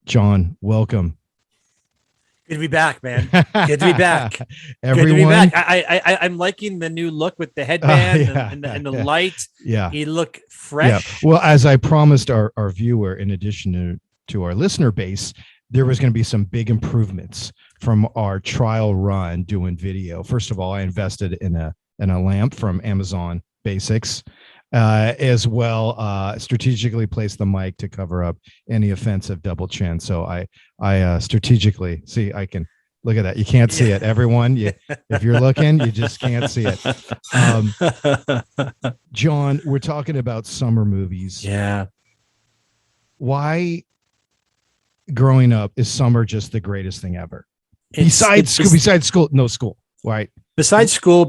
John, welcome. Good to be back, man. Good to be back. Good to be Everyone. back. I'm liking the new look with the headband and, Yeah, and the light. yeah, You look yeah. fresh. Well, as I promised our viewer, in addition to our listener base, there was going to be some big improvements from our trial run doing video. First of all, I invested in a lamp from Amazon Basics, as well. Strategically placed the mic to cover up any offensive double chin. So I strategically see. I can look at that. You can't see it, everyone. If you're looking, you just can't see it. Um, John, we're talking about summer movies. Yeah. Why, growing up, is summer just the greatest thing ever? It's Besides school, no school, right? besides school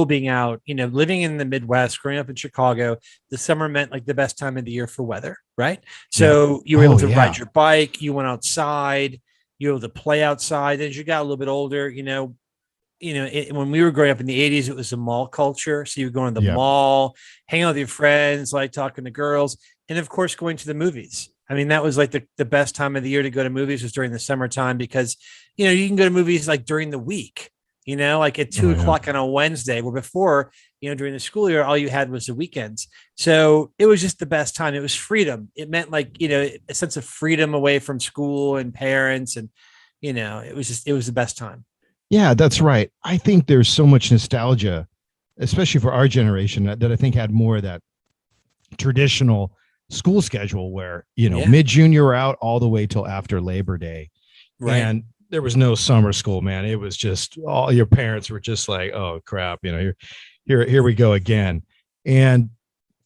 being out, living in the Midwest, growing up in Chicago, the summer meant like the best time of the year for weather, right? Yeah. So you were able Oh to yeah. ride your bike, you went outside, you were able to play outside. As you got a little bit older, when we were growing up in the 80s, it was a mall culture. So you were going to the Yeah. mall, hanging out with your friends, like talking to girls, and of course, going to the movies. I mean, that was like the best time of the year to go to movies was during the summertime because, you can go to movies like during the week, like at two Oh yeah. o'clock on a Wednesday, where before, during the school year, all you had was the weekends. So it was just the best time. It was freedom. It meant like, a sense of freedom away from school and parents. And, it was the best time. Yeah, that's right. I think there's so much nostalgia, especially for our generation, that I think had more of that traditional school schedule where, Yeah. mid-junior out all the way till after Labor Day. Right. And there was no summer school, man. It was just all your parents were just like, oh crap, here we go again. And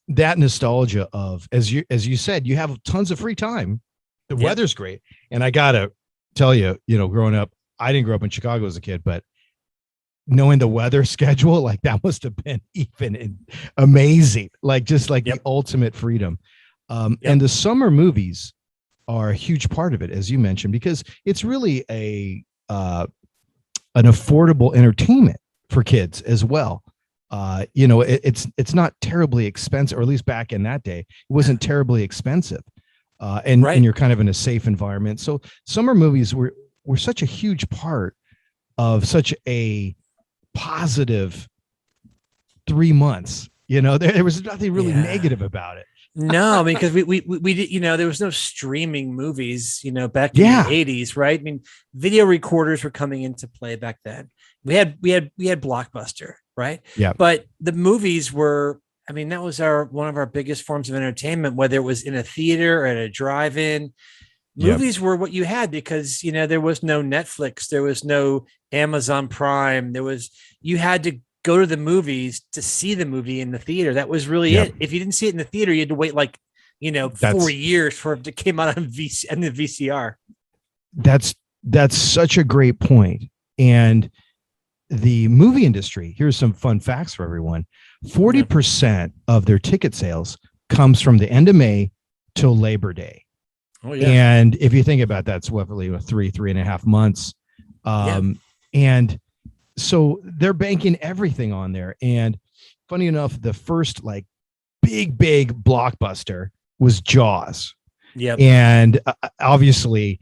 that nostalgia of, as you said, you have tons of free time. The Yep. weather's great. And I gotta tell you, growing up, I didn't grow up in Chicago as a kid, but knowing the weather schedule, like that must have been amazing. Like just like Yep. the ultimate freedom. Yep. And the summer movies are a huge part of it, as you mentioned, because it's really an affordable entertainment for kids as well. It's not terribly expensive, or at least back in that day, it wasn't terribly expensive. And Right. you're kind of in a safe environment. So summer movies were such a huge part of such a positive 3 months. There was nothing really Yeah. negative about it. No, because we did, there was no streaming movies, back in Yeah. the 80s, right? I mean, video recorders were coming into play back then. We had Blockbuster, right? Yeah. But the movies were, I mean, that was one of our biggest forms of entertainment, whether it was in a theater or at a drive-in. Yeah. Movies were what you had because, there was no Netflix, there was no Amazon Prime, you had to go to the movies to see the movie in the theater. That was really Yeah. it. If you didn't see it in the theater, you had to wait like, That's 4 years for it to came out on the VCR. that's such a great point. And the movie industry, here's some fun facts for everyone. 40% of their ticket sales comes from the end of May till Labor Day. Oh yeah. And if you think about that, it's roughly 3.5 months. And so they're banking everything on there. And funny enough, the first like big blockbuster was Jaws. Yep. And obviously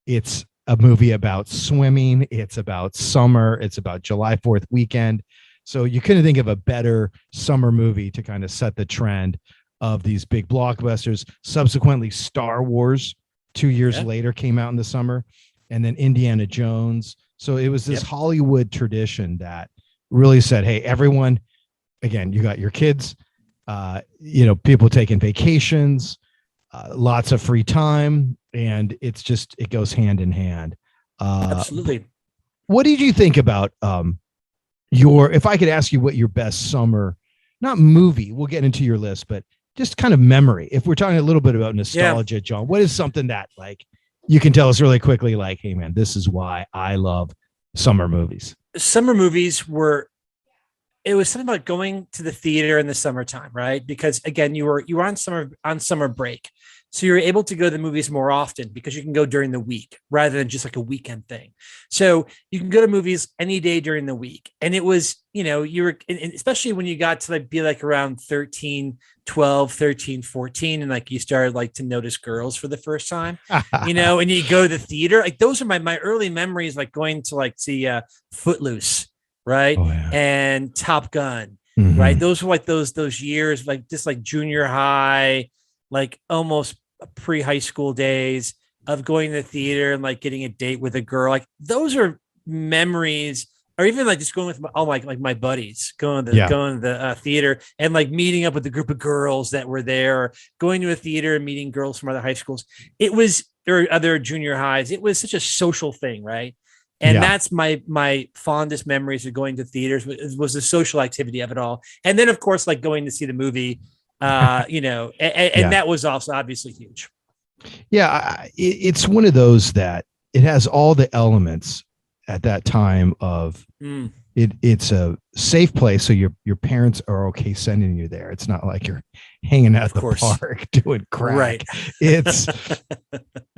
it's a movie about swimming. It's about summer. It's about July 4th weekend. So you couldn't think of a better summer movie to kind of set the trend of these big blockbusters. Subsequently, Star Wars 2 years later came out in the summer, and then Indiana Jones. So it was this Hollywood tradition that really said, hey, everyone, again, you got your kids, people taking vacations, lots of free time, and it goes hand in hand. Absolutely. What did you think about if I could ask you what your best summer, not movie, we'll get into your list, but just kind of memory. If we're talking a little bit about nostalgia, John, what is something that like you can tell us really quickly, like, hey man, this is why I love summer movies. Summer movies it was something about going to the theater in the summertime, right? Because again, you were on summer break. So you're able to go to the movies more often because you can go during the week rather than just like a weekend thing. So you can go to movies any day during the week. And it was, you were, and especially when you got to like be like around 13, 12, 13, 14, and like you started like to notice girls for the first time, and you go to the theater. Like those are my early memories, like going to like see Footloose, right? Oh, yeah. And Top Gun. Mhm. Right. Those were like those years, like just like junior high, like almost pre-high school days of going to the theater and like getting a date with a girl. Like those are memories, or even like just going with my buddies, going to the theater and like meeting up with a group of girls that were there, or going to a theater and meeting girls from other high schools. It was, or other junior highs. It was such a social thing, right? And that's my fondest memories of going to theaters was the social activity of it all. And then of course, like going to see the movie, and that was also obviously huge. Yeah. It's one of those that it has all the elements at that time of it's a safe place. So your parents are okay sending you there. It's not like you're hanging out at the park doing crack. Right. It's,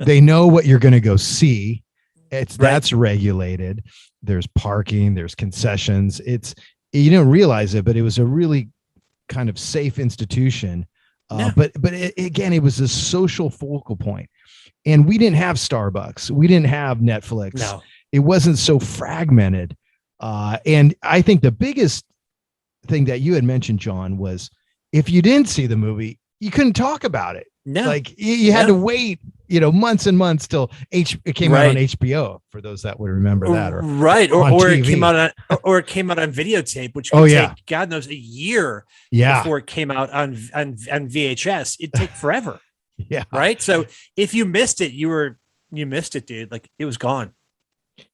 they know what you're going to go see. That's regulated. There's parking, there's concessions. You don't realize it, but it was a really kind of safe institution. But again, it was a social focal point, and we didn't have Starbucks. We didn't have Netflix. No. It wasn't so fragmented. And I think the biggest thing that you had mentioned, John, was if you didn't see the movie, you couldn't talk about it. No. Like you had to wait, months and months till it came out on HBO, for those that would remember that. Or it came out on videotape, which could take God knows a year before it came out on VHS. It'd take forever. Yeah. Right. So if you missed it, you missed it, dude. Like it was gone.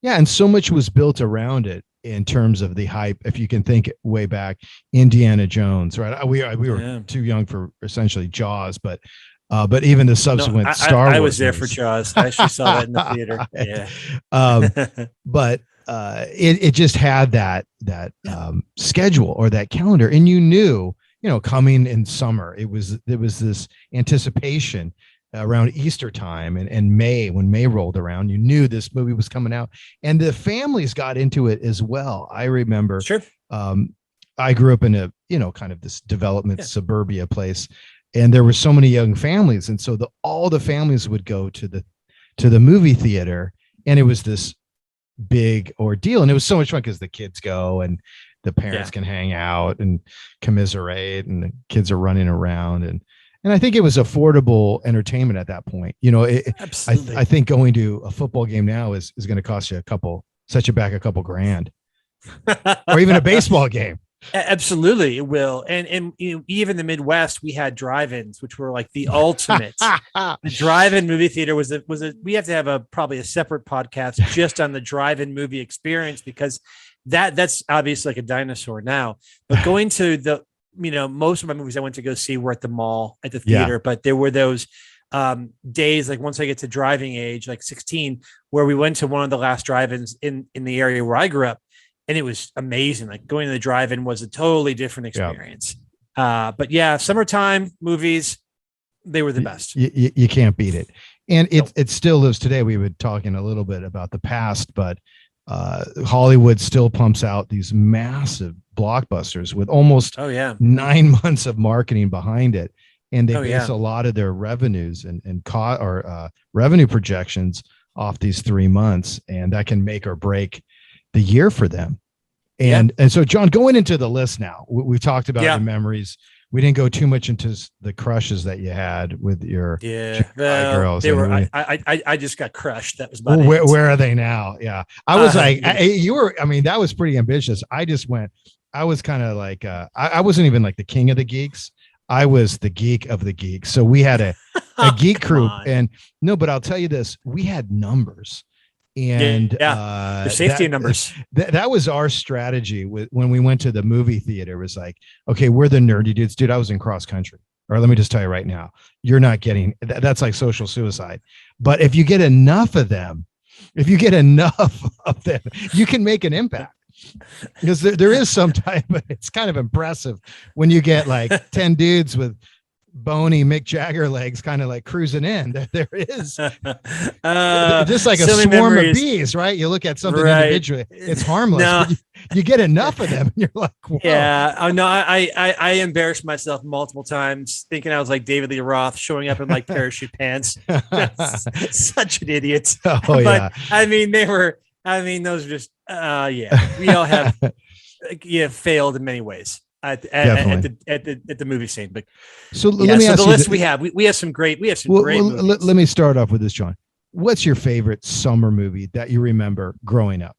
Yeah, and so much was built around it in terms of the hype. If you can think way back, Indiana Jones, right? We were too young for essentially Jaws, but even the subsequent Star Wars. I was there for Jaws. I actually saw that in the theater. Yeah. But it just had that schedule or that calendar, and you knew, coming in summer, there was this anticipation around Easter time and May, when May rolled around, you knew this movie was coming out, and the families got into it as well. I remember, I grew up in a, kind of this development suburbia place, and there were so many young families. And so all the families would go to the movie theater, and it was this big ordeal. And it was so much fun because the kids go and the parents can hang out and commiserate, and the kids are running around. And I think it was affordable entertainment at that point. Absolutely. I think going to a football game now is going to cost you set you back a couple grand, or even a baseball game. Absolutely, it will. And even the Midwest, we had drive-ins, which were like the ultimate. The drive-in movie theater was we have to have probably a separate podcast just on the drive-in movie experience, because that's obviously like a dinosaur now. But going to the most of my movies I went to go see were at the mall, at the theater, but there were those days, like once I get to driving age, like 16, where we went to one of the last drive-ins in the area where I grew up, and it was amazing. Like going to the drive-in was a totally different experience. But yeah, summertime movies, they were the best. You can't beat it. And it still lives today. We were talking a little bit about the past, but Hollywood still pumps out these massive blockbusters with almost 9 months of marketing behind it, and they base a lot of their revenues and revenue projections off these 3 months, and that can make or break the year for them. And so, John, going into the list now, we've talked about your memories. We didn't go too much into the crushes that you had with your girls. They were. I just got crushed. That was about it. Where are they now? Yeah, I was you were. I mean, that was pretty ambitious. I just went. I was kind of like I wasn't even like the king of the geeks. I was the geek of the geeks. So we had a geek crew, but I'll tell you this: we had numbers. And the safety numbers. That was our strategy when we went to the movie theater. It was like, okay, we're the nerdy dudes. Dude, I was in cross country. Or let me just tell you right now, you're not getting that's like social suicide. But if you get enough of them, you can make an impact. Because there is some type of, it's kind of impressive when you get like 10 dudes with bony Mick Jagger legs kind of like cruising in. There is just like a so many swarm of memories. bees, right? You look at something Right. individually, it's harmless, No. but you get enough of them and you're like, whoa. Yeah. Oh no, I embarrassed myself multiple times thinking I was like David Lee Roth showing up in like parachute pants. Such an idiot. Oh But yeah. I mean, those are just yeah. We all have failed in many ways Definitely. at the movie scene. But So yeah, let me so the ask you, list we have some great movies. let me start off with this, John. What's your favorite summer movie that you remember growing up?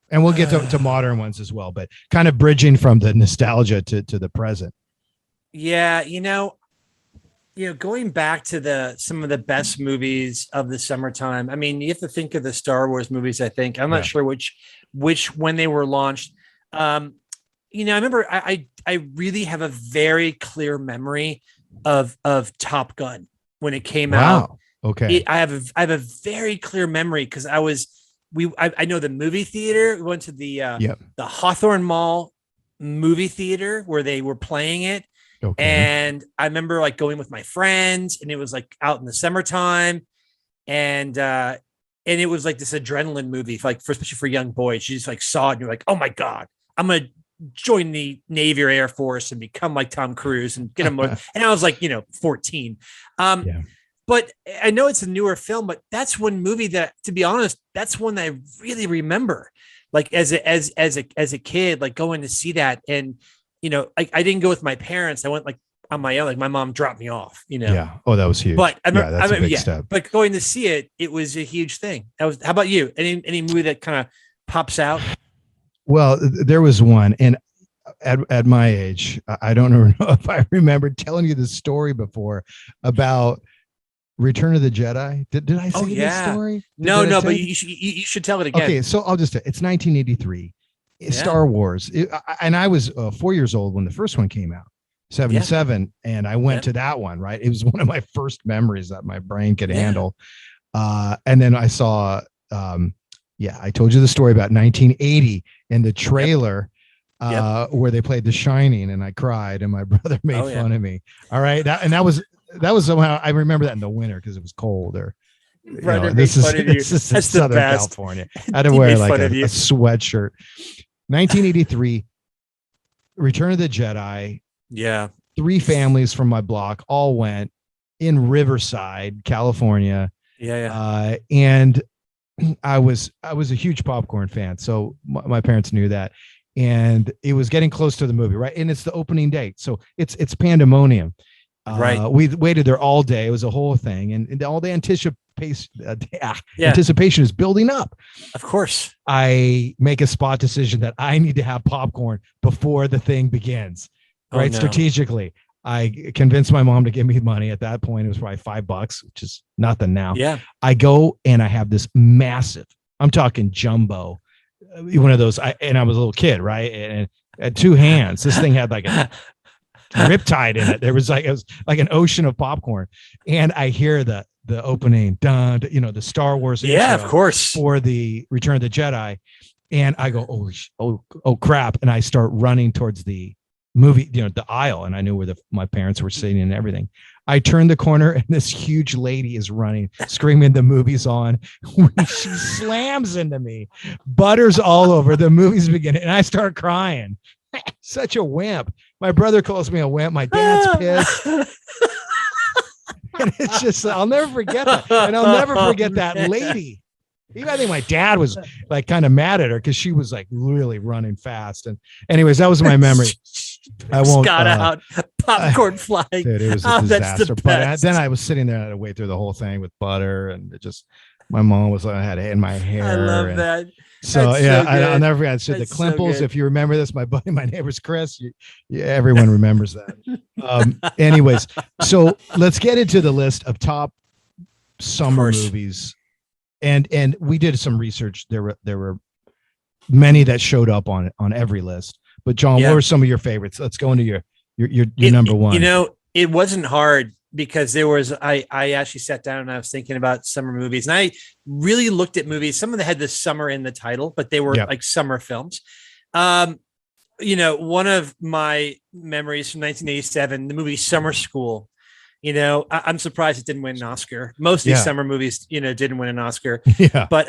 And we'll get to modern ones as well, but kind of bridging from the nostalgia to the present. Yeah, going back to some of the best movies of the summertime. I mean, you have to think of the Star Wars movies. I think I'm not sure which when they were launched. I remember I really have a very clear memory of Top Gun when it came out. Okay. I have a very clear memory because I know the movie theater. We went to the Hawthorne Mall movie theater where they were playing it. Okay. And I remember like going with my friends, and it was like out in the summertime, and it was like this adrenaline movie, especially for young boys. You just like saw it, and you're like, oh my god, I'm gonna join the Navy or Air Force and become like Tom Cruise and get him. And I was like, 14. But I know it's a newer film, but that's one movie that, to be honest, that's one that I really remember. Like as a kid, like going to see that, and I didn't go with my parents. I went like on my own. Like my mom dropped me off. Yeah. Oh, that was huge. But that's a big step. But going to see it, it was a huge thing. How about you? Any movie that kind of pops out? Well, there was one, and at my age, I don't know if I remember telling you the story before about Return of the Jedi. Did I say this story? No, but you should tell it again. Okay, so I'll just. It's 1983, Star Wars, and I was 4 years old when the first one came out, 77, and I went to that one. Right, it was one of my first memories that my brain could handle. And then I saw. I told you the story about 1980 and the trailer where they played The Shining, and I cried, and my brother made fun of me. All right, that was somehow I remember that in the winter because it was cold. Or this is Southern California. I had to wear like a sweatshirt. 1983, Return of the Jedi. Yeah, 3 families from my block all went in Riverside, California. And I was a huge popcorn fan, so my parents knew that, and it was getting close to the movie, right? And it's the opening day, so it's pandemonium. We waited there all day. It was a whole thing, and all the anticipation is building up. Of course, I make a spot decision that I need to have popcorn before the thing begins. Right, strategically. I convinced my mom to give me money. At that point, it was probably $5, which is nothing now. Yeah. I go and I have this massive, I'm talking jumbo, one of those. I was a little kid, right? And at 2 hands, this thing had like a riptide in it. It was like an ocean of popcorn. And I hear the opening, dun, the Star Wars. Of course. For the Return of the Jedi. And I go, oh crap. And I start running towards the movie, the aisle, and I knew where my parents were sitting and everything. I turned the corner, and this huge lady is running, screaming, "The movie's on!" She slams into me, butters all over. The movie's beginning, and I start crying. Such a wimp. My brother calls me a wimp. My dad's pissed. And it's just, I'll never forget that. And I'll never forget that lady. Even I think my dad was like kind of mad at her because she was like really running fast. And anyways, that was my memory. I won't. Got out popcorn flying. Dude, it was a disaster. But then I was sitting there and I had to wait through the whole thing with butter, and it just, my mom was like, I had it in my hair. I love that. So I'll never forget. I said the Klimples. If you remember this, my neighbor's Chris. Everyone remembers that. Anyways, so let's get into the list of top summer movies. And we did some research. There were many that showed up on every list. But John, what were some of your favorites? Let's go into your number one. It wasn't hard because I actually sat down and I was thinking about summer movies, and I really looked at movies. Some of them had the summer in the title, but they were like summer films. One of my memories from 1987, the movie Summer School. I'm surprised it didn't win an Oscar. Most of these Yeah. summer movies, didn't win an Oscar. Yeah. But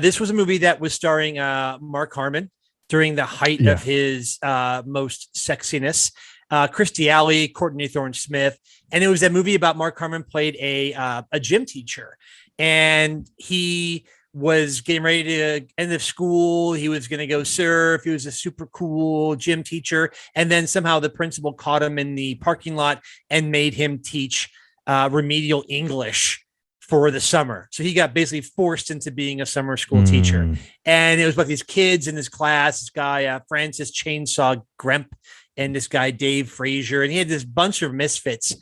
this was a movie that was starring Mark Harmon during the height Yeah. of his most sexiness. Christy Alley, Courtney Thorne Smith, and it was a movie about Mark Harmon played a gym teacher, and he was getting ready to end of school. He was going to go surf. He was a super cool gym teacher. And then somehow the principal caught him in the parking lot and made him teach remedial English for the summer. So he got basically forced into being a summer school teacher. And it was about these kids in his class, this guy, Francis Chainsaw Gremp, and this guy, Dave Frazier. And he had this bunch of misfits.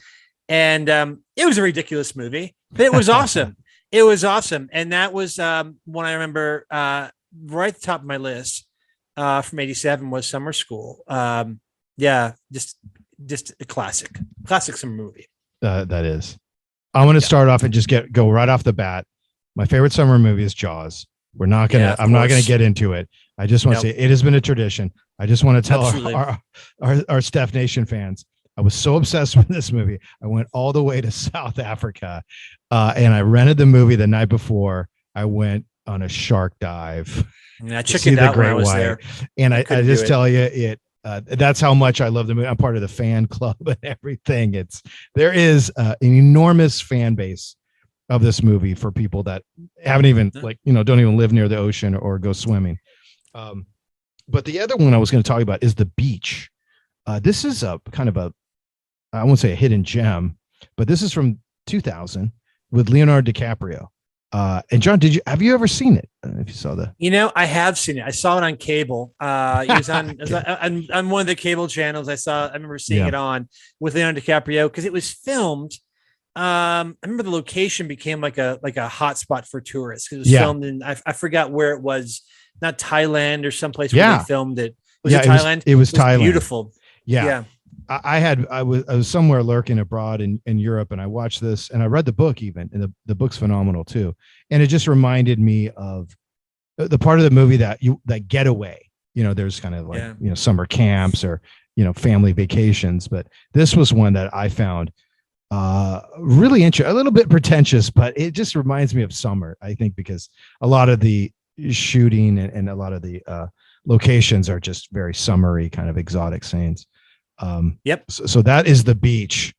And it was a ridiculous movie, but it was awesome. It was awesome. And that was one I remember right at the top of my list from 87 was Summer School. Yeah, just a classic summer movie. That is. I'm going to start off and just go right off the bat. My favorite summer movie is Jaws. I'm not going to get into it. I just want to say it has been a tradition. I just want to tell our Steph Nation fans, I was so obsessed with this movie. I went all the way to South Africa and I rented the movie the night before. I went on a shark dive. Yeah, I chickened out when I was there. And I just tell you, that's how much I love the movie. I'm part of the fan club and everything. There is an enormous fan base of this movie for people that haven't even don't even live near the ocean or go swimming. But the other one I was going to talk about is The Beach. This is a kind of I won't say a hidden gem, but this is from 2000 with Leonardo DiCaprio. And John, have you ever seen it? If you saw I have seen it. I saw it on cable. It was on one of the cable channels. I remember seeing it on with Leonardo DiCaprio because it was filmed. I remember the location became like a hot spot for tourists because it was filmed in, I forgot where it was, not Thailand or someplace where they filmed it. Was it Thailand? It was Thailand. Beautiful. Yeah. I was somewhere lurking abroad in Europe, and I watched this and I read the book even, and the book's phenomenal too. And it just reminded me of the part of the movie that getaway, there's kind of like, summer camps or, family vacations. But this was one that I found really interesting, a little bit pretentious, but it just reminds me of summer, I think, because a lot of the shooting and a lot of the locations are just very summery, kind of exotic scenes. So that is The Beach,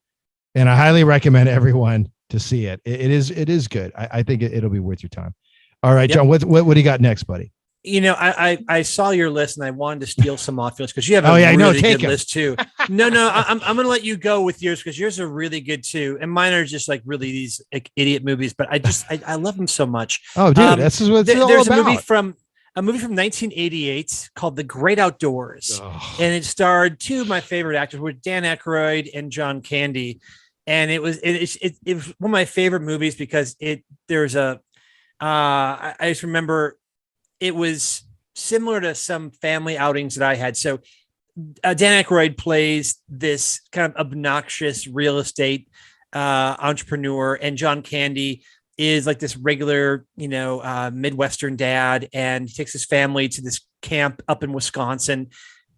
and I highly recommend everyone to see it. It is good. I think it'll be worth your time. All right, John, what do you got next, buddy? I saw your list and I wanted to steal some off yours because you have a really good list too. No, I'm going to let you go with yours because yours are really good too, and mine are just like really these idiot movies. But I love them so much. Oh, dude, this is what it's all there's about. A movie from 1988 called The Great Outdoors, and it starred two of my favorite actors, were Dan Aykroyd and John Candy, and it was one of my favorite movies because I just remember it was similar to some family outings that I had. So Dan Aykroyd plays this kind of obnoxious real estate entrepreneur, and John Candy is like this regular, Midwestern dad, and he takes his family to this camp up in Wisconsin.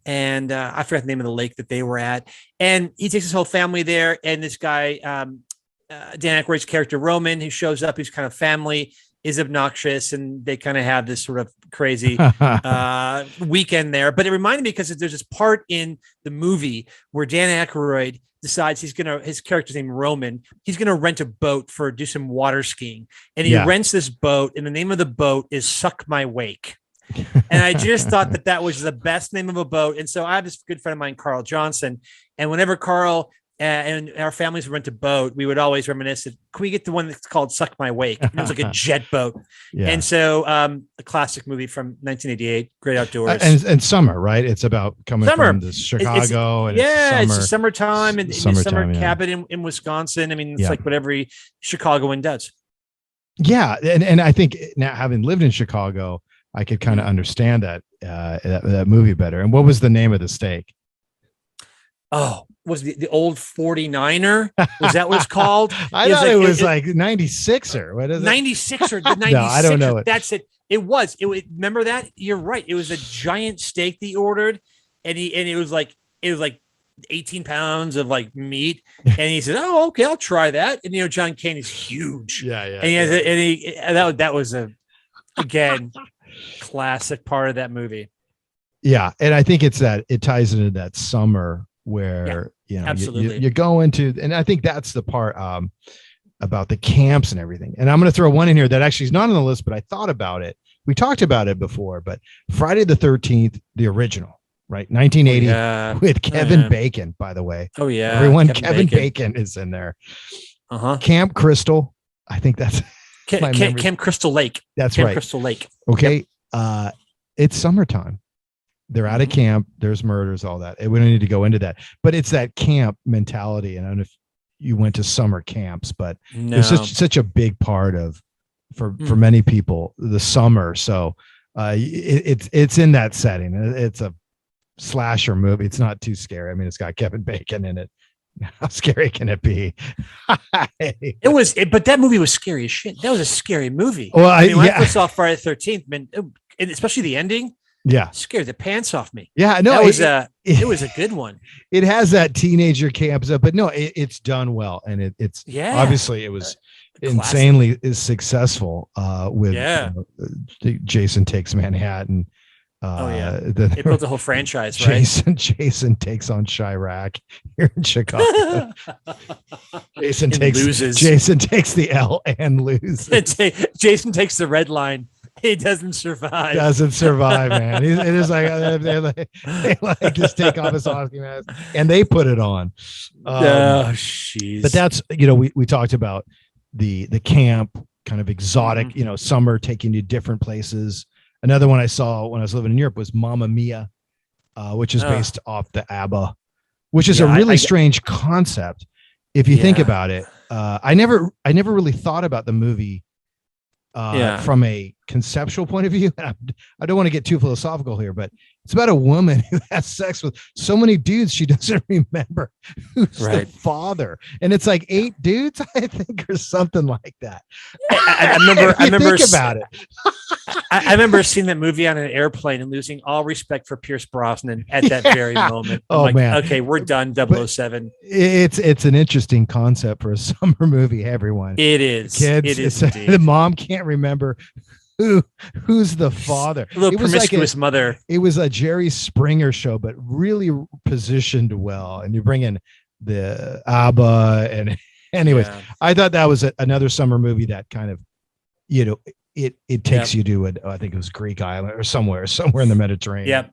And I forgot the name of the lake that they were at. And he takes his whole family there. And this guy, Dan Aykroyd's character, Roman, who shows up, who's kind of family, is obnoxious. And they kind of have this sort of crazy weekend there. But it reminded me because there's this part in the movie where Dan Aykroyd decides his character's name Roman, he's gonna rent a boat do some water skiing, and he rents this boat, and the name of the boat is Suck My Wake. And I just thought that was the best name of a boat. And so I have this good friend of mine, Carl Johnson, and whenever Carl and our families would rent a boat, we would always reminisce, can we get the one that's called Suck My Wake? And it was like a jet boat. And so a classic movie from 1988, Great Outdoors. And summer, right? It's about coming from the Chicago. It's summertime and summer cabin in Wisconsin. I mean, it's like what every Chicagoan does. Yeah. And I think now, having lived in Chicago, I could kind of understand that movie better. And what was the name of the steak? Oh, was the old 49er? Was that what it's called? I thought it was like 96er. What is it? 96er. The 96er. No, I don't know. That's it. It was. Remember that? You're right. It was a giant steak that he ordered, and it was like 18 pounds of like meat. And he said, "Oh, okay, I'll try that." And John Candy's huge. Yeah, yeah. And that was a, again, classic part of that movie. Yeah, and I think it's that it ties into that summer where absolutely. you go into, and I think that's the part about the camps and everything. And I'm going to throw one in here that actually is not on the list, but I thought about it. We talked about it before, but Friday the 13th, the original, right, 1980, with Kevin Bacon. By the way, everyone, Kevin Bacon is in there. Camp Crystal. I think that's Camp Crystal Lake. That's Camp right. Crystal Lake. Okay, it's summertime. They're out of camp. There's murders, all that. We don't need to go into that, but it's that camp mentality. And I don't know if you went to summer camps, but it's such a big part of for many people the summer. So it's in that setting. It's a slasher movie. It's not too scary. I mean, it's got Kevin Bacon in it. How scary can it be? But that movie was scary as shit. That was a scary movie. Well, when I first saw Friday the 13th, man, and especially the ending. Yeah, scared the pants off me. Yeah, no, it was a good one. It has that teenager camp stuff, but no, it's done well, and it's obviously it was insanely successful with Jason Takes Manhattan. It built a whole franchise, right? Jason takes on Chirac here in Chicago. Jason loses. Jason takes the L and loses. Jason takes the red line. He doesn't survive, man. It is like they like just take off his hockey mask and they put it on. Jeez. But that's, we talked about the camp kind of exotic, summer taking you different places. Another one I saw when I was living in Europe was Mamma Mia, which is based off the ABBA, which is a really strange concept if you think about it. I never really thought about the movie from a conceptual point of view. I don't want to get too philosophical here, but it's about a woman who has sex with so many dudes she doesn't remember who's the father, and it's like 8 dudes, I think, or something like that. I remember think about it. I remember seeing that movie on an airplane and losing all respect for Pierce Brosnan at that very moment. Man, okay, we're done. 007. It's an interesting concept for a summer movie. Everyone, it is. Kids, it is. The mom can't remember who's the father. A little promiscuous mother. It was a Jerry Springer show, but really positioned well. And you bring in the ABBA, and anyways, I thought that was another summer movie that kind of, it takes you to I think it was Greek island or somewhere in the Mediterranean.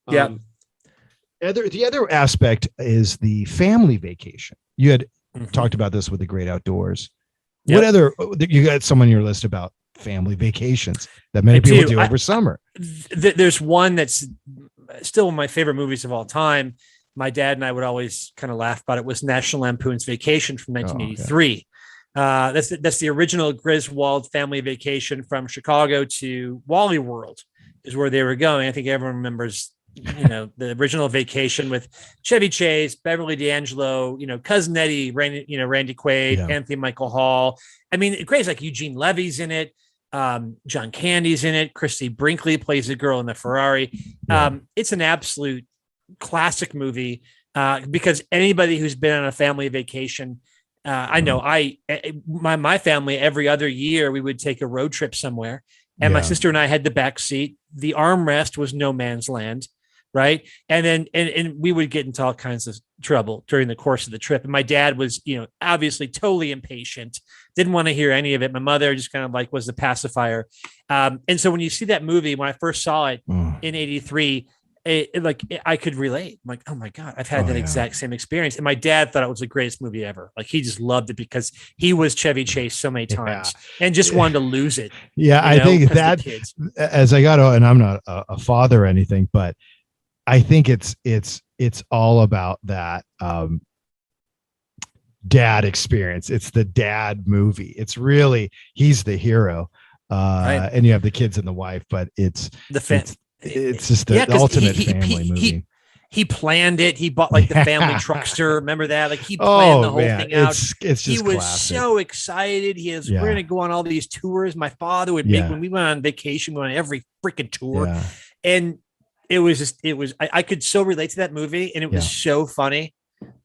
The other aspect is the family vacation. You had talked about this with the Great Outdoors. What other, you got some on your list about family vacations that many people do over summer? There's one that's still one of my favorite movies of all time. My dad and I would always kind of laugh about it. Was National Lampoon's Vacation from 1983. That's the original Griswold family vacation from Chicago to Wally World is where they were going. I think everyone remembers, the original Vacation with Chevy Chase, Beverly D'Angelo, Cousin Eddie, Randy Quaid, Anthony Michael Hall. I mean, great. It's like Eugene Levy's in it. John Candy's in it. Christy Brinkley plays a girl in the Ferrari. It's an absolute classic movie because anybody who's been on a family vacation, I know my family, every other year we would take a road trip somewhere, and my sister and I had the back seat. The armrest was no man's land. Right. And then, and we would get into all kinds of trouble during the course of the trip. And my dad was, obviously totally impatient, didn't want to hear any of it. My mother just kind of like was the pacifier. And so when you see that movie, when I first saw it in 83, I could relate. I'm like, oh my God, I've had that exact same experience. And my dad thought it was the greatest movie ever. Like he just loved it because he was Chevy Chase so many times and just wanted to lose it. Yeah. I think that as I got, and I'm not a father or anything, but I think it's all about that dad experience. It's the dad movie. It's really, he's the hero, and you have the kids and the wife, but it's just the ultimate family movie. He planned it. He bought like the family truckster. Remember that? Like he planned the whole thing out. It's just he was classic. So excited. We're going to go on all these tours. My father would make, when we went on vacation, we went on every freaking tour. And it was just, I could so relate to that movie, and it was Yeah. so funny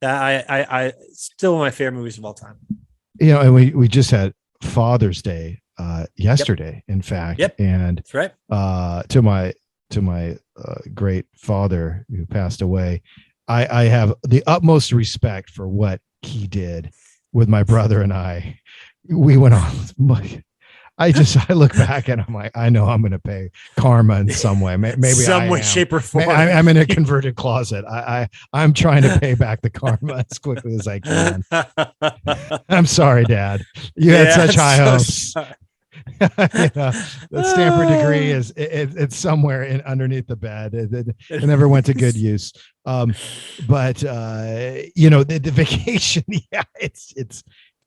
that I still one of my favorite movies of all time. And we just had Father's Day Yep. yesterday, in fact, Yep. and That's right. To my great father who passed away, I have the utmost respect for what he did with my brother and I. We went on. I look back and I'm like, I know I'm going to pay karma in some way. Maybe Some I way, am. shape, or form. I'm in a converted closet. I'm trying to pay back the karma as quickly as I can. I'm sorry, Dad. You had such high hopes. The Stanford degree it's somewhere underneath the bed. It never went to good use. But the vacation, yeah,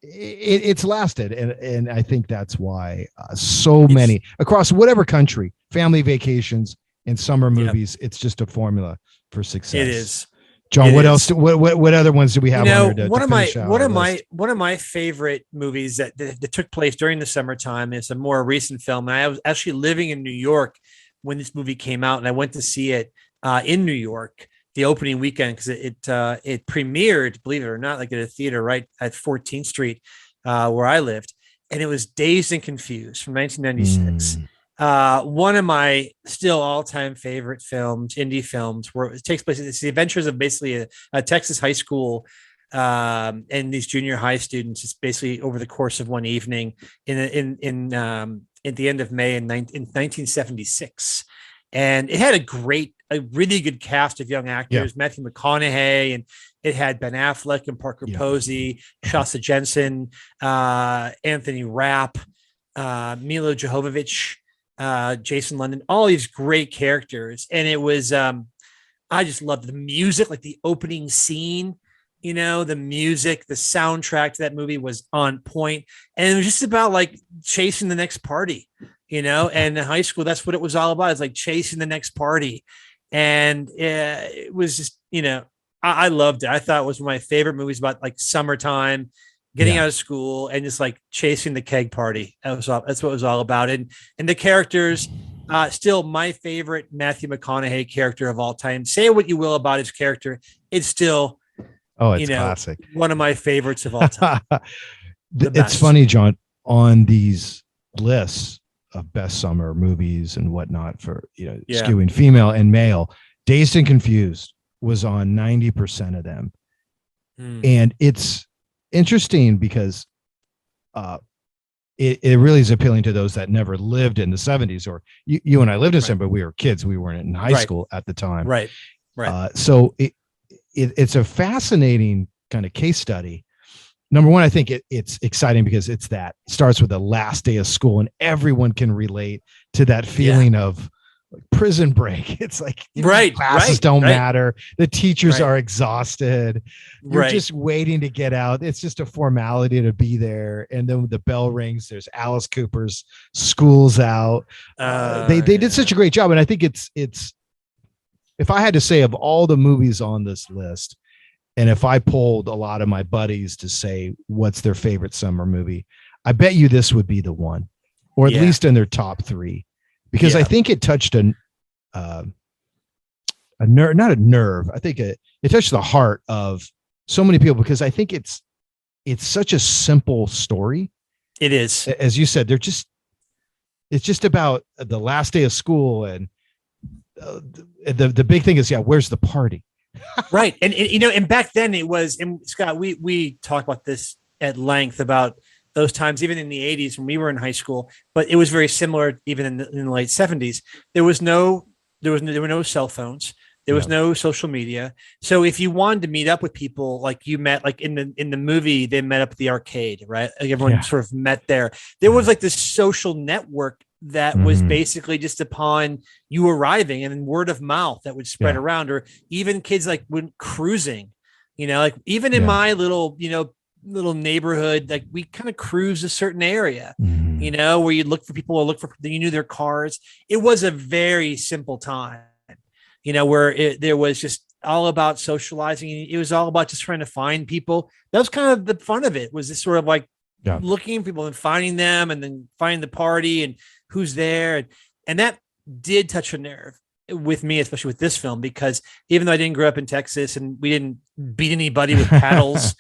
it's lasted, and I think that's why so many across whatever country, family vacations and summer movies, it's just a formula for success. It is. John, what else? What other ones do we have on there? One of my favorite movies that took place during the summertime is a more recent film. And I was actually living in New York when this movie came out, and I went to see it in New York the opening weekend because it premiered, believe it or not, like at a theater right at 14th Street where I lived, and it was Dazed and Confused from 1996. One of my still all-time favorite films, indie films, where it takes place. It's the adventures of basically a Texas high school and these junior high students. It's basically over the course of one evening in at the end of May in 1976, and it had a really good cast of young actors, Matthew McConaughey, and it had Ben Affleck and Parker Posey, Shasta Jensen, Anthony Rapp, Milo Jovovich, Jason London, all these great characters. And it was, I just loved the music, like the opening scene, the music, the soundtrack to that movie was on point. And it was just about like chasing the next party, and in high school, that's what it was all about. It's like chasing the next party. And it was just, I loved it. I thought it was one of my favorite movies about like summertime, getting out of school and just like chasing the keg party. That's what it was all about. And the characters, still my favorite Matthew McConaughey character of all time. Say what you will about his character, it's still, it's classic. One of my favorites of all time. It's funny, John, on these lists of best summer movies and whatnot for skewing female and male, Dazed and Confused was on 90% of them. And it's interesting because it really is appealing to those that never lived in the 70s, or you and I lived in some, but we were kids. We weren't in high school at the time. Right. So it's a fascinating kind of case study. Number one, I think it's exciting because it starts with the last day of school, and everyone can relate to that feeling of prison break. It's like classes don't matter. The teachers are exhausted. You're just waiting to get out. It's just a formality to be there. And then the bell rings. There's Alice Cooper's School's Out. They did such a great job. And I think it's if I had to say of all the movies on this list, and if I polled a lot of my buddies to say what's their favorite summer movie, I bet you this would be the one, or at least in their top three. Because I think it touched a nerve, not a nerve. I think it touched the heart of so many people, because I think it's such a simple story. It is, as you said, it's just about the last day of school, and the big thing is, where's the party? Right, and back then it was. And Scott, we talked about this at length about those times, even in the 80s when we were in high school, but it was very similar even in the late 70s. There were no cell phones. There was no social media. So if you wanted to meet up with people, like you met, like in the movie, they met up at the arcade, right? Like everyone sort of met there. There was like this social network that was basically just upon you arriving, and then word of mouth that would spread around, or even kids like went cruising, like even in my little neighborhood, like we kind of cruised a certain area, where you'd look for people or look for, you knew their cars. It was a very simple time, where there was just all about socializing. It was all about just trying to find people. That was kind of the fun of it, was this sort of like looking at people and finding them, and then finding the party and who's there. And that did touch a nerve. with me, especially with this film, because even though I didn't grow up in Texas and we didn't beat anybody with paddles,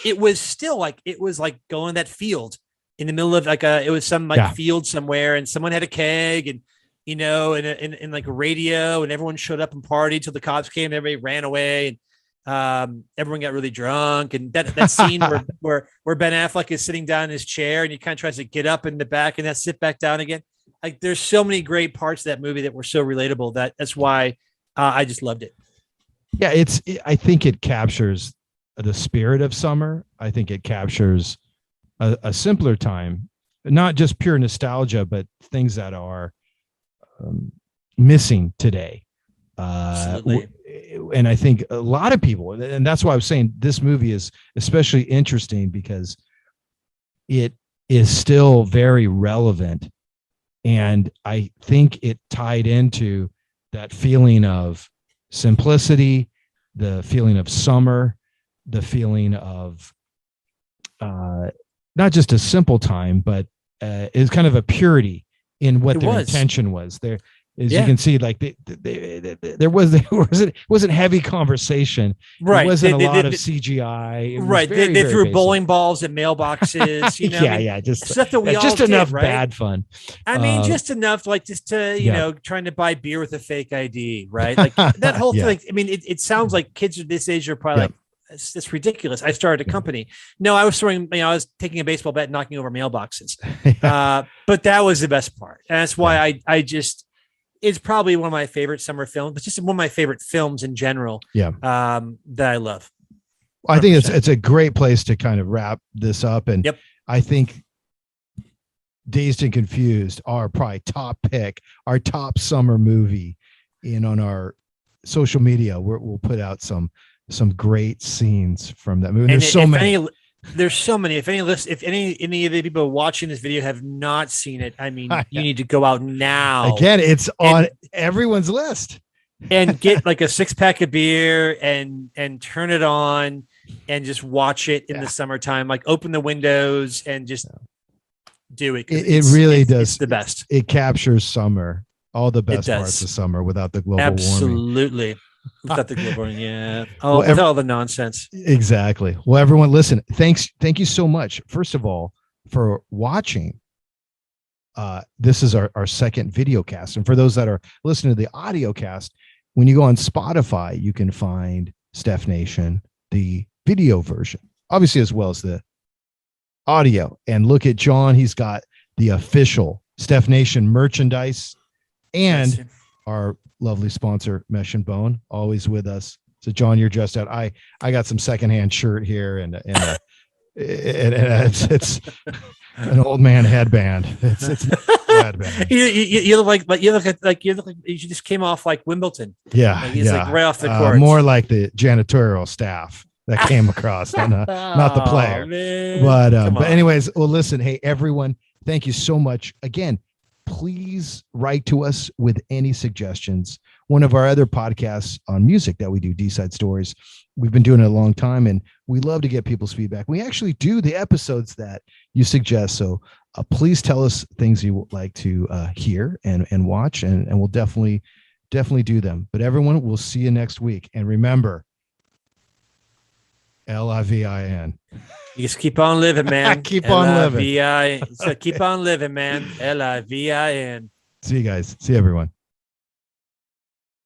it was still like, it was like going to that field in the middle of like it was some like field somewhere, and someone had a keg, and and like a radio, and everyone showed up and partied till the cops came, and everybody ran away, and everyone got really drunk. And that scene where Ben Affleck is sitting down in his chair and he kind of tries to get up in the back and then sit back down again. Like, there's so many great parts of that movie that were so relatable that's why I just loved it. Yeah, I think it captures the spirit of summer. I think it captures a simpler time, not just pure nostalgia, but things that are missing today. And I think a lot of people, and that's why I was saying this movie is especially interesting, because it is still very relevant. And I think it tied into that feeling of simplicity, the feeling of summer, the feeling of not just a simple time, but is kind of a purity in what their intention was. There, as you can see, like there wasn't heavy conversation. Right. It wasn't a lot of CGI. Right. They threw bowling balls at mailboxes. Just stuff that we all just did, enough right? bad fun. I mean, just enough, like just to trying to buy beer with a fake ID, right? Like that whole thing. I mean, it sounds like kids at this age are probably like, it's ridiculous. I started a company. No, I was I was taking a baseball bat and knocking over mailboxes. But that was the best part. And that's why I just, it's probably one of my favorite summer films, but just one of my favorite films in general. That I love. 100%. I think it's a great place to kind of wrap this up. And I think Dazed and Confused are probably top pick, our top summer movie. On our social media, we'll put out some great scenes from that movie. And there's so many. There's so many. If any of the people watching this video have not seen it, I mean, you need to go out now. Again, it's on everyone's list. And get like a 6-pack of beer and turn it on and just watch it in the summertime. Like, open the windows and just do it. It really does. It's the best. It captures summer, all the best parts of summer without the global warming. Absolutely. Without the global warming, without all the nonsense. Exactly. Well, everyone, listen. Thank you so much, first of all, for watching. This is our second video cast, and for those that are listening to the audio cast, when you go on Spotify, you can find Steph Nation, the video version, obviously, as well as the audio. And look at John; he's got the official Steph Nation merchandise, and our lovely sponsor, Mesh and Bone, always with us. So, John, you're dressed out. I got some secondhand shirt here, and it's an old man headband. It's headband. You look like you just came off like Wimbledon. Yeah, like he's like right off the court. More like the janitorial staff that came across, not the player. But anyways, well, listen, hey everyone, thank you so much again. Please write to us with any suggestions. One of our other podcasts on music that we do, D-Side Stories, we've been doing it a long time, and we love to get people's feedback. We actually do the episodes that you suggest. So please tell us things you would like to hear and watch, and we'll definitely do them. But everyone, we'll see you next week. And remember, LIVIN. You just keep on living, man. Keep on living. So keep on living, man. LIVIN. See you guys. See everyone.